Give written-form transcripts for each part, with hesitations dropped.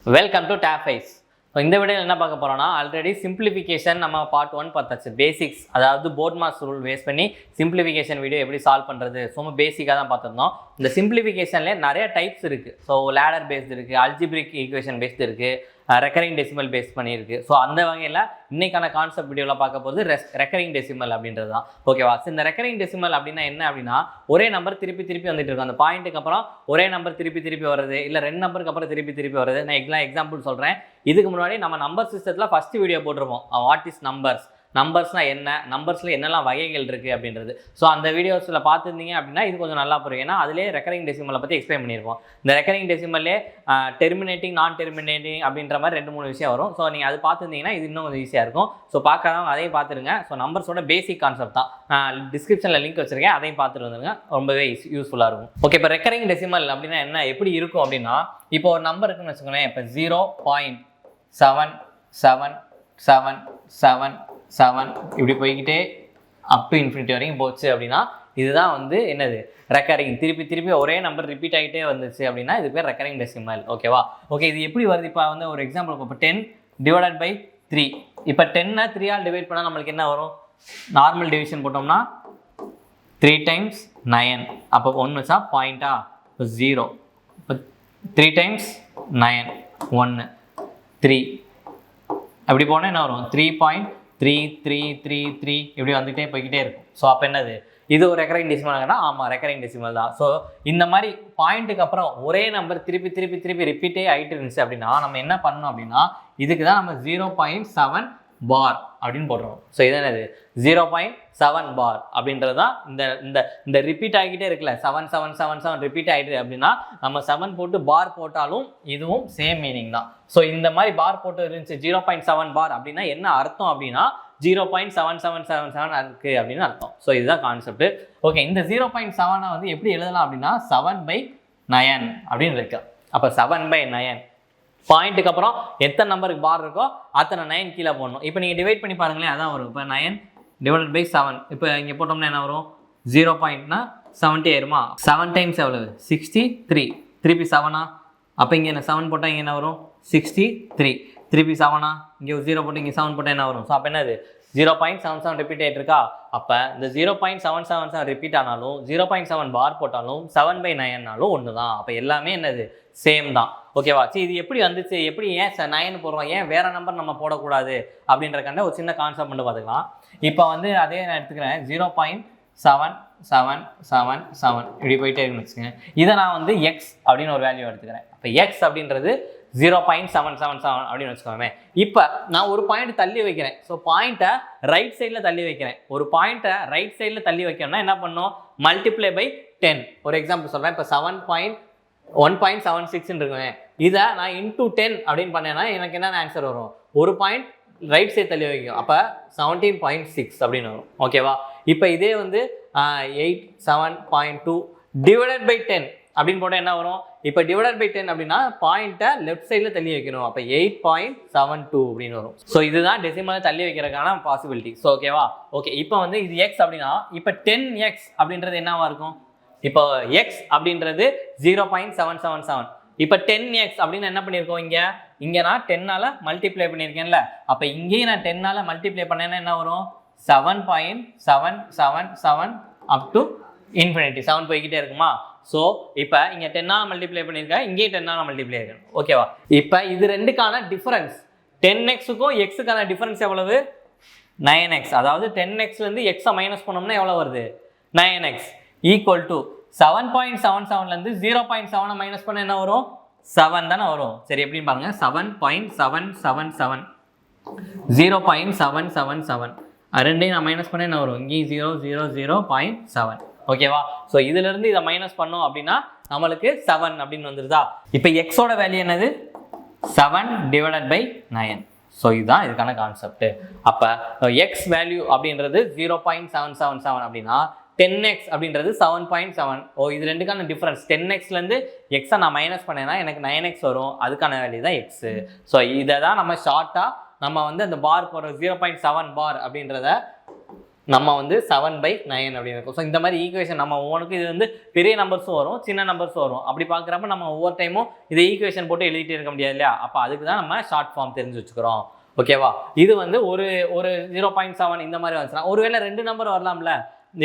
Welcome to டேஃபைஸ். இந்த வீடியோவில் என்ன பார்க்க போகிறோம்னா, ஆல்ரெடி சிம்பிளிஃபிகேஷன் நம்ம பார்ட் 1 பார்த்தாச்சு. பேசிக்ஸ், அதாவது போர்ட் மாஸ் ரூல் பேஸ் பண்ணி சிம்பிளிஃபிகேஷன் வீடியோ எப்படி சால்வ் பண்ணுறது, சும்மா பேசிக்காக தான் பார்த்துருந்தோம். இந்த சிம்பிளிஃபிகேஷன்லேயே நிறைய டைப்ஸ் இருக்குது. ஸோ லேடர் பேஸ்டு இருக்குது, அல்ஜிப்ரிக் ஈக்குவேஷன் பேஸ்டு இருக்குது, ரெக்கரிங் டெசிமல் பேஸ் பண்ணியிருக்கு. ஸோ அந்த வகையில் இன்னைக்கான கான்செப்ட் வீடியோவில் பார்க்க போது ரெக்கரிங் டெசிமல் அப்படின்றது தான். ஓகேவா? ஸோ இந்த ரெக்கரிங் டெசிமல் அப்படின்னா என்ன அப்படின்னா, ஒரே நம்பர் திருப்பி வந்துட்டு இருக்கும். அந்த பாயிண்ட்டுக்கு அப்புறம் ஒரே நம்பர் திருப்பி வருது, இல்லை 2 நம்பருக்கு அப்புறம் திருப்பி வருது. நான் எக்ஸாம்பிள் சொல்கிறேன். இதுக்கு முன்னாடி நம்ம நம்பர் சிஸ்டத்தில் ஃபஸ்ட்டு வீடியோ போட்டிருப்போம், வாட் இஸ் நம்பர்ஸ்னால் என்ன, நம்பர்ஸில் என்னெல்லாம் வகைகள் இருக்குது அப்படின்றது. ஸோ அந்த வீடியோஸில் பார்த்துருந்தீங்க அப்படின்னா இது கொஞ்சம் நல்லா புரியும். ஏன்னா அதிலே ரெக்கரிங் டெசிமலை பற்றி எக்ஸ்பிளைன் பண்ணியிருப்போம். இந்த ரெக்கரிங் டெசிமல்லே டெர்மினேட்டிங், நான் டெர்மினேட்டிங் அப்படின்ற மாதிரி 2-3 விஷயம் வரும். ஸோ நீங்கள் அது பார்த்துருந்தீங்கன்னா இது இன்னும் கொஞ்சம் ஈஸியாக இருக்கும். ஸோ பார்க்காதவங்க அதையும் பார்த்துருங்க. ஸோ நம்பர்ஸோட பேசிக் கான்செப்ட் தான். டிஸ்கிரிப்ஷனில் லிங்க் வச்சுருக்கேன், அதையும் பார்த்துட்டு வந்துருங்க. ரொம்பவே யூஸ்ஃபுல்லாக இருக்கும். ஓகே, இப்போ ரெக்கரிங் டெசிமல் அப்படின்னா என்ன, எப்படி இருக்கும் அப்படின்னா, இப்போ ஒரு நம்பர் இருக்குன்னு வச்சுக்கோங்களேன். இப்போ 0.77777 இப்படி போய்கிட்டே அப் டு இன்ஃபினிட்டி வரைக்கும் போச்சு அப்படின்னா இதுதான் வந்து என்னது, ரெக்கரிங். திருப்பி ஒரே நம்பர் ரிப்பீட் ஆகிட்டே வந்துச்சு அப்படின்னா இது பேர் ரெக்கரிங் டெசிமல். ஓகேவா? ஓகே, இது எப்படி வருது? இப்போ வந்து ஒரு எக்ஸாம்பிள், இப்போ 10 டிவைடட் பை 3. இப்போ 10 3ஆல் டிவைட் பண்ணால் நம்மளுக்கு என்ன வரும்? நார்மல் டிவிஷன் போட்டோம்னா 3 டைம்ஸ் 9. அப்போ 1 வச்சா பாயிண்டா 0. இப்போ 3 டைம்ஸ் 9 1 3. அப்படி போனால் என்ன வரும்? 3.3333 இப்படி வந்துகிட்டே போய்கிட்டே இருக்கும். ஸோ அப்போ என்னது, இது ஒரு ரெக்கரிங் டெசிமல்னா? ஆமாம், ரெக்கரிங் டெசிமல் தான். ஸோ இந்த மாதிரி பாயிண்ட்டுக்கு அப்புறம் ஒரே நம்பர் திருப்பி ரிப்பீட்டே ஆகிட்டு இருந்துச்சு அப்படின்னா நம்ம என்ன பண்ணணும் அப்படின்னா, இதுக்கு தான் நம்ம 0.7 பார் அப்படின்னு போடுறோம். ஸோ இது என்னது, 0.7 பார் அப்படின்றது தான் இந்த ரிப்பீட் ஆகிக்கிட்டே இருக்குல்ல, 7 ரிப்பீட் ஆகிட்டு அப்படின்னா நம்ம 7 போட்டு பார் போட்டாலும் இதுவும் சேம் மீனிங் தான். ஸோ இந்த மாதிரி பார் போட்டு இருந்துச்சு 0.7 பார் அப்படின்னா என்ன அர்த்தம் அப்படின்னா 0.7777 இருக்குது அப்படின்னு அர்த்தம். ஸோ இதுதான் கான்செப்ட். ஓகே, இந்த 0.7 வந்து எப்படி எழுதலாம் அப்படின்னா 7/9 அப்படின்னு இருக்கு. அப்போ 7/9 பாயிண்ட்டுக்கு அப்புறம் எத்தனை நம்பருக்கு பார் இருக்கோ அத்தனை 9 கீழே போடணும். இப்போ நீங்கள் டிவைட் பண்ணி பாருங்களேன், அதான் வரும். இப்போ 9 டிவைடட் பை 7. இப்போ இங்கே போட்டோம்னா என்ன வரும்? 0.70 ஆயிருமா? 7 டைம்ஸ் எவ்வளவு? 63. திருப்பி 7ஆ? அப்போ இங்கே என்ன 7 போட்டால் இங்கே என்ன வரும்? 63. திருப்பி 7ஆ? இங்கே 0 போட்டு இங்கே 7 போட்டால் என்ன வரும்? ஸோ அப்போ என்னது, 0.77 ரிப்பீட் ஆகிட்டு இருக்கா? அப்போ இந்த 0.777 ரிப்பீட் ஆனாலும் 0.7 பார் போட்டாலும் 7/9னாலும் ஒன்று தான். அப்போ எல்லாமே என்னது, சேம் தான். ஓகேவா? சரி, இது எப்படி வந்துச்சு, எப்படி ஏன் 9 போடுறோம், ஏன் வேறு நம்பர் நம்ம போடக்கூடாது அப்படின்றக்காண்ட ஒரு சின்ன கான்செப்ட் மட்டும் பார்த்துக்கலாம். இப்போ வந்து அதே நான் எடுத்துக்கிறேன், 0.7777 இப்படி போயிட்டே இருக்குன்னு வச்சுக்கோங்க. இதை நான் வந்து எக்ஸ் அப்படின்னு ஒரு வேல்யூ எடுத்துக்கிறேன். அப்போ எக்ஸ் அப்படின்றது 0.777 அப்படின்னு வச்சுக்கோமே. இப்போ நான் ஒரு பாயிண்ட் தள்ளி வைக்கிறேன். ஸோ பாயிண்ட்டை ரைட் சைடில் தள்ளி வைக்கிறேன். ஒரு பாயிண்ட்டை ரைட் சைடில் தள்ளி வைக்கணும்னா என்ன பண்ணணும்? Multiply by 10. ஒரு எக்ஸாம்பிள் சொல்கிறேன். இப்போ 1.76 இருக்குங்க. இதை நான் இன்டூ 10 அப்படின்னு பண்ணேன்னா எனக்கு என்னென்ன ஆன்சர் வரும்? ஒரு பாயிண்ட் ரைட் சைட் தள்ளி வைக்கும். அப்போ 17.6 அப்படின்னு வரும். ஓகேவா? இப்போ இதே வந்து 87.2 டிவைடட் பை 10 அப்படின்னு போட்டால் என்ன வரும்? இப்போ டிவைடட் பை 10 அப்படின்னா பாயிண்ட்டை லெஃப்ட் சைடில் தள்ளி வைக்கணும். அப்போ 8.72 அப்படின்னு வரும். ஸோ இதுதான் டெசிமலை தள்ளி வைக்கிறதுக்கான பாசிபிலிட்டி. ஸோ ஓகேவா? ஓகே, இப்போ வந்து இது எக்ஸ் அப்படின்னா இப்போ 10x அப்படின்றது என்னவா இருக்கும்? இப்போ எக்ஸ் அப்படின்றது 0.777. இப்போ 10x அப்படின்னு என்ன பண்ணியிருக்கோம்? இங்கே நான் 10ஆல் மல்டிப்ளை பண்ணியிருக்கேன்ல. அப்போ இங்கேயும் நான் 10ஆல் மல்டிப்ளை பண்ணேன்னா என்ன வரும்? 7.777 அப் டு இன்ஃபினிட்டி 7 போய்கிட்டே இருக்குமா? ஸோ இப்போ இங்கே 10ஆல் மல்டிப்ளை பண்ணியிருக்கேன், இங்கேயும் 10ஆல் மல்டிப்ளை இருக்கணும். ஓகேவா? இப்போ இது ரெண்டுக்கான டிஃபரன்ஸ், 10xக்கும் எக்ஸுக்கான டிஃபரன்ஸ் எவ்வளவு? 9x. அதாவது 10xலேருந்து எக்ஸை மைனஸ் பண்ணோம்னா எவ்வளோ வருது? 9x ஈக்குவல் டு 7.77லேருந்து 0.7 மைனஸ் பண்ண என்ன வரும்? 7 தானே வரும். சரி, எப்படின்னு பாருங்க. 7.777 0.777 ரெண்டையும் நான் மைனஸ் பண்ண என்ன வரும்? இங்கேயும் 0.7. ஓகேவா? ஸோ இதிலிருந்து இதை மைனஸ் பண்ணோம் அப்படின்னா நம்மளுக்கு 7 அப்படின்னு வந்துருதா? இப்போ எக்ஸோட வேல்யூ என்னது? 7 டிவைடட் பை 9. ஸோ இதுதான் இதுக்கான கான்செப்ட். அப்போ எக்ஸ் வேல்யூ அப்படின்றது 0.777 அப்படின்னா 10x அப்படின்றது 7.7. இது ரெண்டுக்கான டிஃப்ரென்ஸ். 10xலேருந்து எக்ஸை நான் மைனஸ் பண்ணேன்னா எனக்கு 9x வரும். அதுக்கான வேல்யூ தான் எக்ஸு. ஸோ இதை தான் நம்ம ஷார்ட்டாக நம்ம வந்து அந்த பார் போடுற 0.7 பார் அப்படின்றத நம்ம வந்து 7/9 அப்படின்னு இருக்கும். ஸோ இந்த மாதிரி ஈக்குவேஷன் நம்ம ஒவ்வொன்றுக்கு இது வந்து பெரிய நம்பர்ஸும் வரும், சின்ன நம்பர்ஸும் வரும். அப்படி பார்க்குறப்ப நம்ம ஒவ்வொரு டைமும் இதை ஈக்குவேஷன் போட்டு எழுதிட்டே இருக்க முடியாது இல்லையா? அப்போ அதுக்கு தான் நம்ம ஷார்ட் ஃபார்ம் தெரிஞ்சு வச்சுக்கிறோம். ஓகேவா? இது வந்து ஒரு 0.7 இந்த மாதிரி வந்துச்சுன்னா ஒருவேளை 2 நம்பர் வரலாம்ல.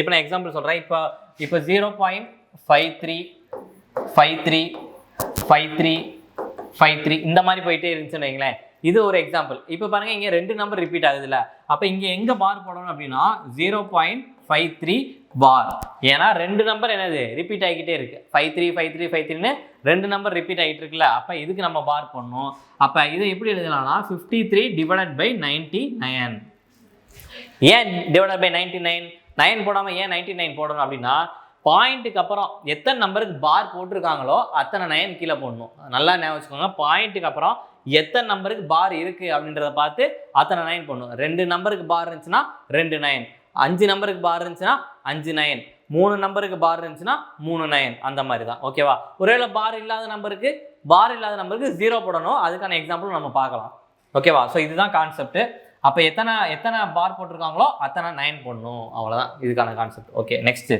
இப்போ நான் எக்ஸாம்பிள் சொல்கிறேன். இப்போ 0.53 இந்த மாதிரி போயிட்டே இருந்துச்சுன்னு வைங்களேன். இது ஒரு எக்ஸாம்பிள். இப்போ பாருங்க, இங்கே 2 நம்பர் ரிப்பீட் ஆகுதுல்ல. அப்போ இங்கே எங்கே பார் போடணும் அப்படின்னா 0.53 பார். ஏன்னா 2 நம்பர் என்னது ரிப்பீட் ஆகிக்கிட்டே இருக்கு. 53 2 நம்பர் ரிப்பீட் ஆகிட்டு இருக்குல்ல. அப்போ இதுக்கு நம்ம பார் பண்ணணும். அப்போ இதை எப்படி எழுதலாம்னா 53/99. ஏன் /99? 9 போடாமல் ஏன் 99 போடணும் அப்படின்னா, பாயிண்ட்டுக்கு அப்புறம் எத்தனை நம்பருக்கு பார் போட்டிருக்காங்களோ அத்தனை 9 கீழே போடணும். நல்லா ஞாபகம் வச்சுக்கோங்க. பாயிண்ட்டுக்கு அப்புறம் எத்தனை நம்பருக்கு பார் இருக்குது அப்படின்றத பார்த்து அத்தனை 9 போடணும். 2 நம்பருக்கு பார் இருந்துச்சுன்னா 2 9, 5 நம்பருக்கு பார் இருந்துச்சுன்னா 5 9, 3 நம்பருக்கு பார் இருந்துச்சுன்னா 3 9, அந்த மாதிரி தான். ஓகேவா? ஒருவேளை பார் இல்லாத நம்பருக்கு 0 போடணும். அதுக்கான எக்ஸாம்பிள் நம்ம பார்க்கலாம். ஓகேவா? ஸோ இதுதான் கான்செப்ட். அப்போ எத்தனை பார் போட்டிருக்காங்களோ அத்தனை 9 போடணும். அவ்வளோதான் இதுக்கான கான்செப்ட். ஓகே, நெக்ஸ்ட்டு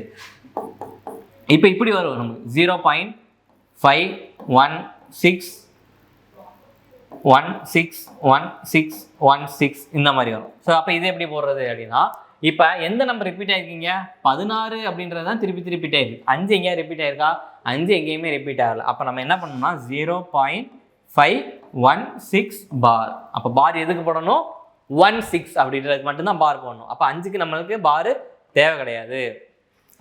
இப்போ இப்படி வரும் நமக்கு 0.5161616 இந்த மாதிரி வரும். ஸோ அப்போ இது எப்படி போடுறது அப்படின்னா, இப்போ எந்த நம்பர் ரிப்பீட் ஆகிருக்கீங்க? 16 அப்படின்றது தான் திருப்பி ரிப்பீட் ஆகிருக்கு. 5 எங்கேயா ரிப்பீட் ஆயிருக்கா? 5 எங்கேயுமே ரிப்பீட் ஆகலை. அப்போ நம்ம என்ன பண்ணணும்னா 0.516 பார். அப்போ பார் எதுக்கு போடணும்? 16 அப்படின்றதுக்கு மட்டும்தான் பார் போடணும். அப்போ 5க்கு நம்மளுக்கு பார் தேவை கிடையாது.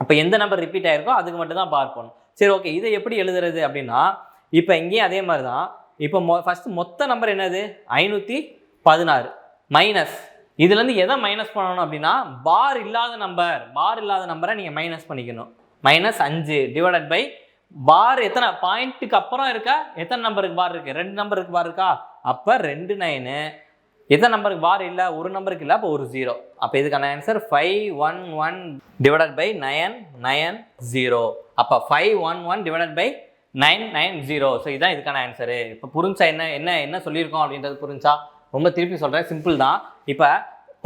அப்போ எந்த நம்பர் ரிப்பீட் ஆகிருக்கோ அதுக்கு மட்டும்தான் பார் போடணும். சரி, ஓகே. இதை எப்படி எழுதுறது அப்படின்னா, இப்போ இங்கேயும் அதே மாதிரி தான். இப்போ ஃபஸ்ட்டு மொத்த நம்பர் என்னது? 516 மைனஸ் இதுலேருந்து எதை மைனஸ் பண்ணணும் அப்படின்னா, பார் இல்லாத நம்பரை நீங்கள் மைனஸ் பண்ணிக்கணும். -5 டிவைடட் பை பார் எத்தனை பாயிண்ட்டுக்கு அப்புறம் இருக்கா? எத்தனை நம்பருக்கு பார் இருக்குது? 2 நம்பருக்கு பார் இருக்கா? அப்போ 2 9. எத்தனை நம்பருக்கு பார் இல்லை? ஒரு நம்பருக்கு இல்லை. அப்போ ஒரு 0. அப்போ இதுக்கான ஆன்சர் 511 டிவைடட் பை 990. அப்போ 511 டிவைடட் பை 990. ஸோ இதுதான் இதுக்கான ஆன்சரு. இப்போ புரிஞ்சா என்ன சொல்லியிருக்கோம் அப்படின்றது புரிஞ்சா? ரொம்ப திருப்பி சொல்கிறேன், சிம்பிள் தான். இப்போ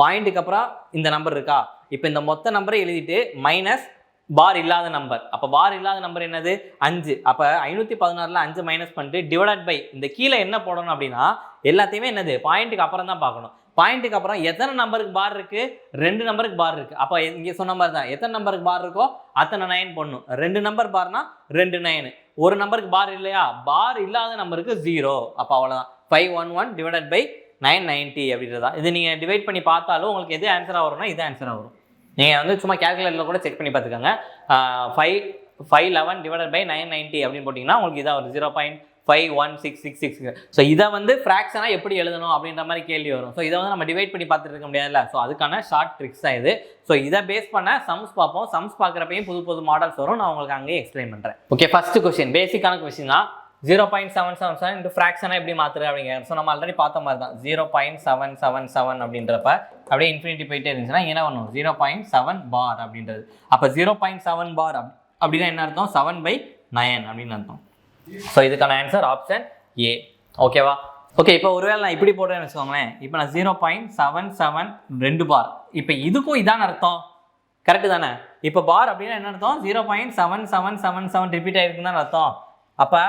பாயிண்ட்டுக்கு அப்புறம் இந்த நம்பர் இருக்கா? இப்போ இந்த மொத்த நம்பரை எழுதிட்டு மைனஸ் பார் இல்லாத நம்பர். அப்போ பார் இல்லாத நம்பர் என்னது? 5. அப்போ 516ல் 5 மைனஸ் பண்ணிட்டு டிவைடட் பை இந்த கீழே என்ன போடணும் அப்படின்னா, எல்லாத்தையுமே என்னது பாயிண்ட்டுக்கு அப்புறம் தான் பார்க்கணும். பாயிண்ட்டுக்கு அப்புறம் எத்தனை நம்பருக்கு பார் இருக்குது? 2 நம்பருக்கு பார் இருக்குது. அப்போ இங்கே சொன்ன மாதிரி தான், எத்தனை நம்பருக்கு பார் இருக்கோ அத்தனை 9 போடணும். 2 நம்பர் பார்னா 2 9. ஒரு நம்பருக்கு பார் இல்லையா? பார் இல்லாத நம்பருக்கு 0. அப்போ அவ்வளோதான். 511 டிவைடட் பை 990 அப்படின்றதா. இது நீங்கள் டிவைட் பண்ணி பார்த்தாலும் உங்களுக்கு எது ஆன்சராக வரும்னா இது ஆன்சராக வரும். நீங்கள் வந்து சும்மா கேல்குலேட்டரில் கூட செக் பண்ணி பார்த்துக்கோங்க. 511 டிவைடட் பை 990 அப்படின்னு போட்டிங்கன்னா உங்களுக்கு இதாக ஒரு 0.51666. ஸோ இதை வந்து ஃப்ராக்ஷனாக எப்படி எழுதணும் அப்படின்ற மாதிரி கேள்வி வரும். ஸோ இதை வந்து நம்ம டிவைட் பண்ணி பார்த்துட்டு இருக்க முடியாதுல்ல. ஸோ அதுக்கான ஷார்ட் ட்ரிக்ஸ் தான் இது. ஸோ இதை பேஸ் பண்ண சம்ஸ் பார்ப்போம். சம்ஸ் பார்க்குறப்பையும் புது மாடல்ஸ் வரும். நான் உங்களுக்கு அங்கேயே எக்ஸ்பிளைன் பண்ணுறேன். ஓகே, ஃபர்ஸ்ட் கொஸ்டின் பேசிக்கான கொஸ்டின் தான். 0.777 into ஃப்ராக்ஷனாக எப்படி மாற்றுறது அப்படிங்க. ஸோ நம்ம ஆல்ரெடி பார்த்த மாதிரி தான். 0.777 அப்படின்றப்ப அப்படியே இன்ஃபினிட்டி போயிட்டே இருந்துச்சுன்னா என்ன பண்ணும்? 0.7 பார் அப்படின்றது. அப்போ 0.7 பார் அப்படின்னா என்ன அர்த்தம்? 7/9 அப்படின்னு அர்த்தம். ஸோ இதுக்கான ஆன்சர் ஆப்ஷன் ஏ. ஓகேவா? ஓகே, இப்போ ஒருவேளை நான் இப்படி போடுறேன்னு வச்சுக்கோங்களேன். இப்போ நான் 0.772 பார். இப்போ இதுக்கும் இதான அர்த்தம், கரெக்டு தானே? இப்போ பார் அப்படின்னா என்ன அர்த்தம்? 0.7777 ரிப்பீட் ஆகிருக்குன்னு அர்த்தம். அப்போ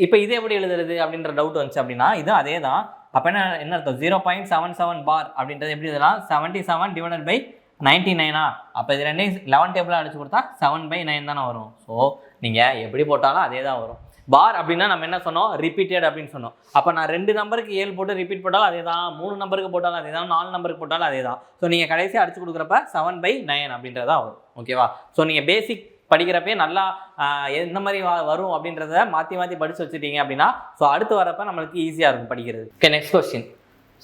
இப்போ இது எப்படி எழுதுறது அப்படின்ற டவுட் வந்துச்சு அப்படின்னா இது அதே தான். அப்போ என்ன அர்த்தம்? 0.77 பார் அப்படின்றது எப்படி எழுதலாம்? 77 டிவைடட் பை 99. அப்போ இது ரெண்டையும் 11 டேபிளாக அடிச்சு கொடுத்தா 7/9 தானே வரும். ஸோ நீங்கள் எப்படி போட்டாலும் அதே தான் வரும். பார் அப்படின்னா நம்ம என்ன சொன்னோம்? ரிப்பீட்டட் அப்படின்னு சொன்னோம். அப்போ நான் 2 நம்பருக்கு 7 போட்டு ரிப்பீட் போட்டாலும் அதே தான், 3 நம்பருக்கு போட்டாலும் அதே தான், 4 நம்பருக்கு போட்டாலும் அதே தான். ஸோ நீங்கள் கடைசியாக அடிச்சு கொடுக்குறப்ப 7/9 அப்படின்றதா வரும். ஓகேவா? ஸோ நீங்கள் பேசிக் படிக்கிறப்பே நல்லா எந்த மாதிரி வரும் அப்படின்றத மாற்றி படித்து வச்சுட்டீங்க அப்படின்னா ஸோ அடுத்து வரப்போ நம்மளுக்கு ஈஸியாக இருக்கும் படிக்கிறது. Okay, next question.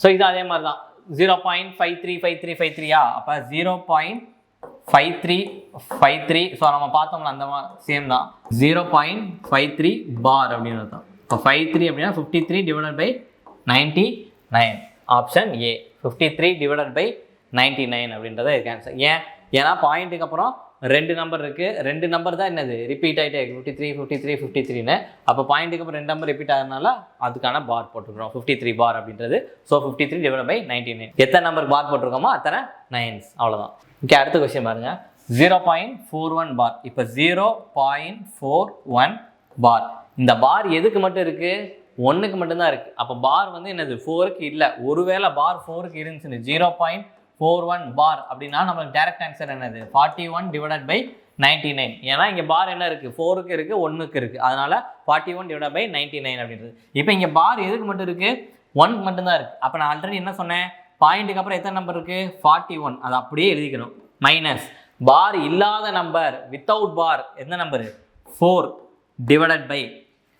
ஸோ இது அதே மாதிரி தான். 0.535353. அப்போ 0.5353. ஸோ நம்ம பார்த்தோம்ல அந்த சேம் தான். 0.53 பார் அப்படின்னு அர்த்தம். இப்போ 53 அப்படின்னா 53 divided by 99. Option A 53 divided by 99 அப்படின்றத இதுக்கு ஆன்சர். ஏன்னா பாயிண்ட்டுக்கு அப்புறம் ரெண்டு நம்பர் இருக்குது, ரெண்டு நம்பர் தான் என்னது ரிப்பீட் ஆகிட்டே இருக்குது 53 53 53ன்னு. அப்போ பாயிண்ட்டுக்கு அப்புறம் ரெண்டு நம்பர் ரிப்பீட் ஆகிறதுனால அதுக்கான பார் போட்டுருக்கோம் 53 பார் அப்படின்றது. So 53 divide by 99. எத்தனை நம்பர் பார் போட்டிருக்கோமோ அத்தனை நைன்ஸ், அவ்வளோதான். ஓகே, அடுத்த கொஸ்டின் பாருங்க. 0.41 பார். இப்போ 0.41 பார். இந்த பார் எதுக்கு மட்டும் இருக்குது? 1க்கு மட்டும்தான் இருக்குது. அப்போ பார் வந்து என்னது 4க்கு இல்லை. ஒருவேளை பார் 4க்கு இருந்துச்சுன்னு 0.41 பார் அப்படின்னா நம்மளுக்கு டேரக்ட் ஆன்சர் என்னது 41 டிவைடட் பை 99. ஏன்னா இங்கே பார் என்ன இருக்குது 4க்கு இருக்குது 1க்கு இருக்குது, அதனால 41 டிவைட் பை 99 அப்படின்றது. இப்போ இங்கே பார் எதுக்கு மட்டும் இருக்குது? 1க்கு மட்டும்தான் இருக்குது. அப்போ நான் ஆல்ரெடி என்ன சொன்னேன், பாயிண்ட்டுக்கு அப்புறம் எத்தனை நம்பர் இருக்குது 41, அதை அப்படியே எழுதிக்கணும். மைனஸ் பார் இல்லாத நம்பர் வித்தவுட் பார் எந்த நம்பரு 4 டிவைடட் பை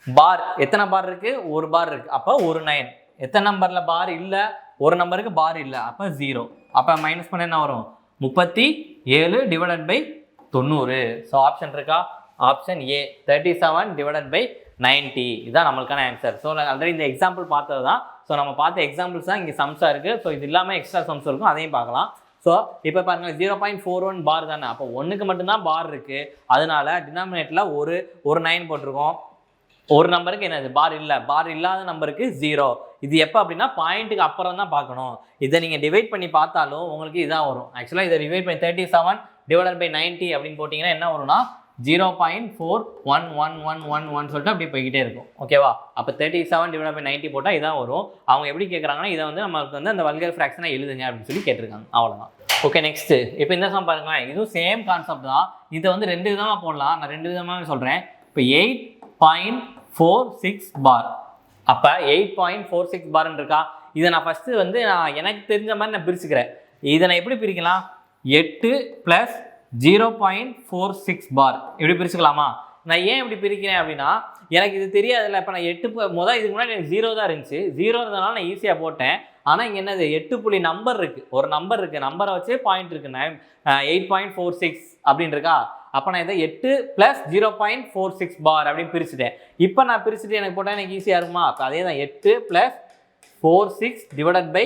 பார் எத்தனை பார் இருக்குது? ஒரு பார் இருக்குது, அப்போ ஒரு 9. எத்தனை நம்பரில் பார் இல்லை? ஒரு நம்பருக்கு பார் இல்லை, அப்போ 0. அப்போ மைனஸ் பண்ண என்ன வரும் 37 டிவைடட் பை 90. ஸோ ஆப்ஷன் இருக்கா? ஆப்ஷன் ஏ 37 டிவைடட் பை 90 இதுதான் நம்மளுக்கான ஆன்சர். ஸோ ஆல்ரெடி இந்த எக்ஸாம்பிள் பார்த்தது தான். ஸோ நம்ம பார்த்த எக்ஸாம்பிள்ஸ் தான் இங்கே சம்ஸாக இருக்குது. ஸோ இது இல்லாமல் எக்ஸ்ட்ரா சம்ஸ் இருக்கும், அதையும் பார்க்கலாம். ஸோ இப்போ பாருங்கள் 0.41 பார் தானே, அப்போ 1க்கு மட்டும்தான் பார் இருக்குது, அதனால டினாமினேட்டில் ஒரு 9 போட்டிருக்கோம். ஒரு நம்பருக்கு என்னது பார் இல்லை, பார் இல்லாத நம்பருக்கு 0. இது எப்போ அப்படின்னா பாயிண்ட்டுக்கு அப்புறம் தான் பார்க்கணும். இதை நீங்கள் டிவைட் பண்ணி பார்த்தாலும் உங்களுக்கு இதான் வரும். ஆக்சுவலாக இதை டிவைட் பண்ணி 37 டிவைடட் பை 90 அப்படின்னு போட்டிங்கன்னா என்ன வரும்னா 0.411111 சொல்லிட்டு அப்படி போய்கிட்டே இருக்கும். ஓகேவா? அப்போ 37 டிவைட் பை 90 போட்டால் இதான் வரும். அவங்க எப்படி கேட்குறாங்கன்னா இதை வந்து நமக்கு வந்து அந்த வல்கர் ஃப்ராக்ஷனை எழுதுங்க அப்படின்னு சொல்லி கேட்டிருக்காங்க, அவ்வளோதான். ஓகே, நெக்ஸ்ட்டு இப்போ இந்த சம் பாருங்களேன். இதுவும் சேம் கான்செப்ட் தான். இதை வந்து ரெண்டு விதமாக போடலாம், நான் ரெண்டு விதமாக சொல்கிறேன். இப்போ 8.46 பார். அப்போ 8.46 பார்ன்னு இருக்கா? இதை நான் ஃபஸ்ட்டு வந்து எனக்கு தெரிஞ்ச மாதிரி நான் பிரிச்சுக்கிறேன். இதை நான் எப்படி பிரிக்கலாம்? 8 + 0.46 பார் எப்படி பிரிச்சுக்கலாமா? நான் ஏன் இப்படி பிரிக்கிறேன் அப்படின்னா எனக்கு இது தெரியாதுல்ல. இப்போ நான் 8 இதுக்கு முன்னாடி எனக்கு 0 தான் இருந்துச்சு. 0 இருந்ததுனால நான் ஈஸியாக போட்டேன். ஆனால் இங்கே என்னது 8 புள்ளி நம்பர் இருக்குது, ஒரு நம்பர் இருக்குது, நம்பரை வச்சு பாயிண்ட் இருக்குது. 8.46 அப்படின்னு இருக்கா? அப்போ நான் இதை 8 + 0.46 பார் அப்படின்னு பிரிச்சுட்டேன். இப்போ நான் பிரிச்சுட்டு எனக்கு போட்டால் எனக்கு ஈஸியாக இருக்குமா? அப்போ அதே தான் 8 + 46 டிவைடட் பை